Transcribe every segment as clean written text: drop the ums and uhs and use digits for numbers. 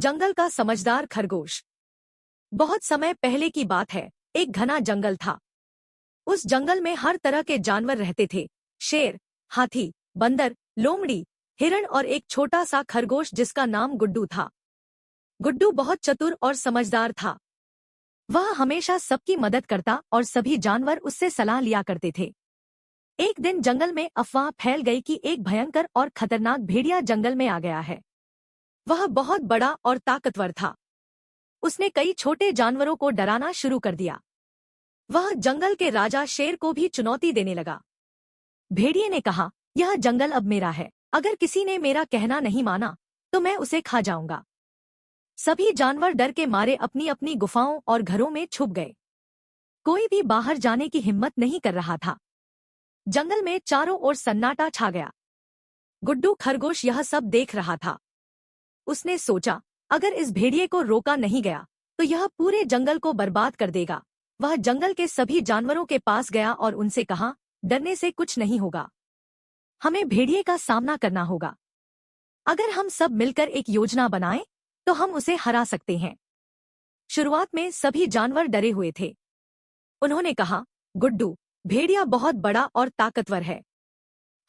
जंगल का समझदार खरगोश। बहुत समय पहले की बात है। एक घना जंगल था। उस जंगल में हर तरह के जानवर रहते थे। शेर, हाथी, बंदर, लोमड़ी, हिरण और एक छोटा सा खरगोश जिसका नाम गुड्डू था। गुड्डू बहुत चतुर और समझदार था। वह हमेशा सबकी मदद करता और सभी जानवर उससे सलाह लिया करते थे। एक दिन जंगल में अफवाह फैल गई कि एक भयंकर और खतरनाक भेड़िया जंगल में आ गया है। वह बहुत बड़ा और ताकतवर था। उसने कई छोटे जानवरों को डराना शुरू कर दिया। वह जंगल के राजा शेर को भी चुनौती देने लगा। भेड़िए ने कहा, यह जंगल अब मेरा है। अगर किसी ने मेरा कहना नहीं माना तो मैं उसे खा जाऊंगा। सभी जानवर डर के मारे अपनी अपनी गुफाओं और घरों में छुप गए। कोई भी बाहर जाने की हिम्मत नहीं कर रहा था। जंगल में चारों ओर सन्नाटा छा गया। गुड्डू खरगोश यह सब देख रहा था। उसने सोचा, अगर इस भेड़िए को रोका नहीं गया तो यह पूरे जंगल को बर्बाद कर देगा। वह जंगल के सभी जानवरों के पास गया और उनसे कहा, डरने से कुछ नहीं होगा। हमें भेड़िए का सामना करना होगा। अगर हम सब मिलकर एक योजना बनाएं तो हम उसे हरा सकते हैं। शुरुआत में सभी जानवर डरे हुए थे। उन्होंने कहा, गुड्डू, भेड़िया बहुत बड़ा और ताकतवर है।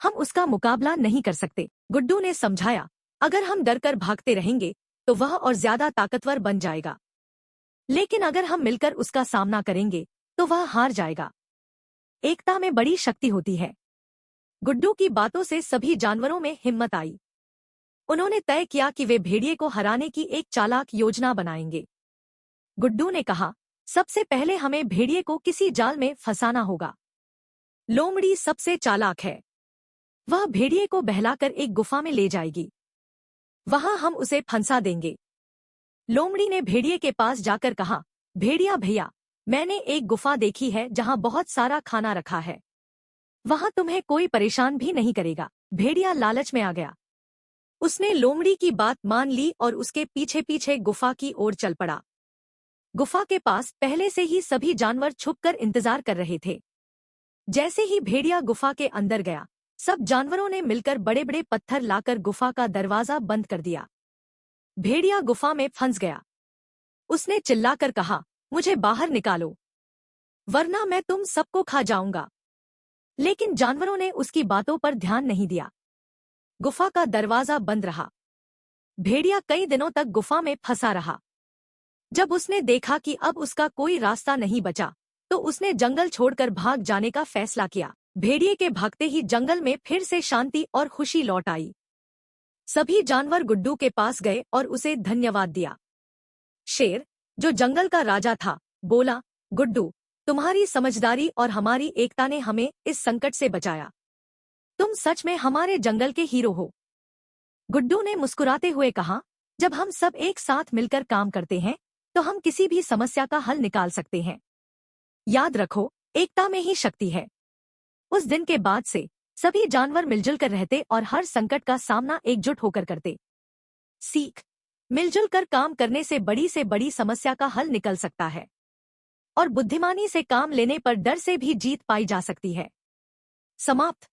हम उसका मुकाबला नहीं कर सकते। गुड्डू ने समझाया, अगर हम डरकर भागते रहेंगे तो वह और ज्यादा ताकतवर बन जाएगा। लेकिन अगर हम मिलकर उसका सामना करेंगे तो वह हार जाएगा। एकता में बड़ी शक्ति होती है। गुड्डू की बातों से सभी जानवरों में हिम्मत आई। उन्होंने तय किया कि वे भेड़िए को हराने की एक चालाक योजना बनाएंगे। गुड्डू ने कहा, सबसे पहले हमें भेड़िए को किसी जाल में फंसाना होगा। लोमड़ी सबसे चालाक है। वह भेड़िए को बहलाकर एक गुफा में ले जाएगी। वहां हम उसे फंसा देंगे। लोमड़ी ने भेड़िए के पास जाकर कहा, भेड़िया भैया, मैंने एक गुफा देखी है जहां बहुत सारा खाना रखा है। वहां तुम्हें कोई परेशान भी नहीं करेगा। भेड़िया लालच में आ गया। उसने लोमड़ी की बात मान ली और उसके पीछे पीछे गुफा की ओर चल पड़ा। गुफा के पास पहले से ही सभी जानवर छुपकर इंतजार कर रहे थे। जैसे ही भेड़िया गुफा के अंदर गया, सब जानवरों ने मिलकर बड़े बड़े पत्थर लाकर गुफा का दरवाजा बंद कर दिया। भेड़िया गुफा में फंस गया। उसने चिल्लाकर कहा, मुझे बाहर निकालो, वरना मैं तुम सबको खा जाऊंगा। लेकिन जानवरों ने उसकी बातों पर ध्यान नहीं दिया। गुफा का दरवाजा बंद रहा। भेड़िया कई दिनों तक गुफा में फंसा रहा। जब उसने देखा कि अब उसका कोई रास्ता नहीं बचा तो उसने जंगल छोड़कर भाग जाने का फैसला किया। भेड़िए के भागते ही जंगल में फिर से शांति और खुशी लौट आई। सभी जानवर गुड्डू के पास गए और उसे धन्यवाद दिया। शेर, जो जंगल का राजा था, बोला, गुड्डू, तुम्हारी समझदारी और हमारी एकता ने हमें इस संकट से बचाया। तुम सच में हमारे जंगल के हीरो हो। गुड्डू ने मुस्कुराते हुए कहा, जब हम सब एक साथ मिलकर काम करते हैं तो हम किसी भी समस्या का हल निकाल सकते हैं। याद रखो, एकता में ही शक्ति है। उस दिन के बाद से सभी जानवर मिलजुल कर रहते और हर संकट का सामना एकजुट होकर करते। सीख, मिलजुल कर काम करने से बड़ी समस्या का हल निकल सकता है और बुद्धिमानी से काम लेने पर डर से भी जीत पाई जा सकती है। समाप्त।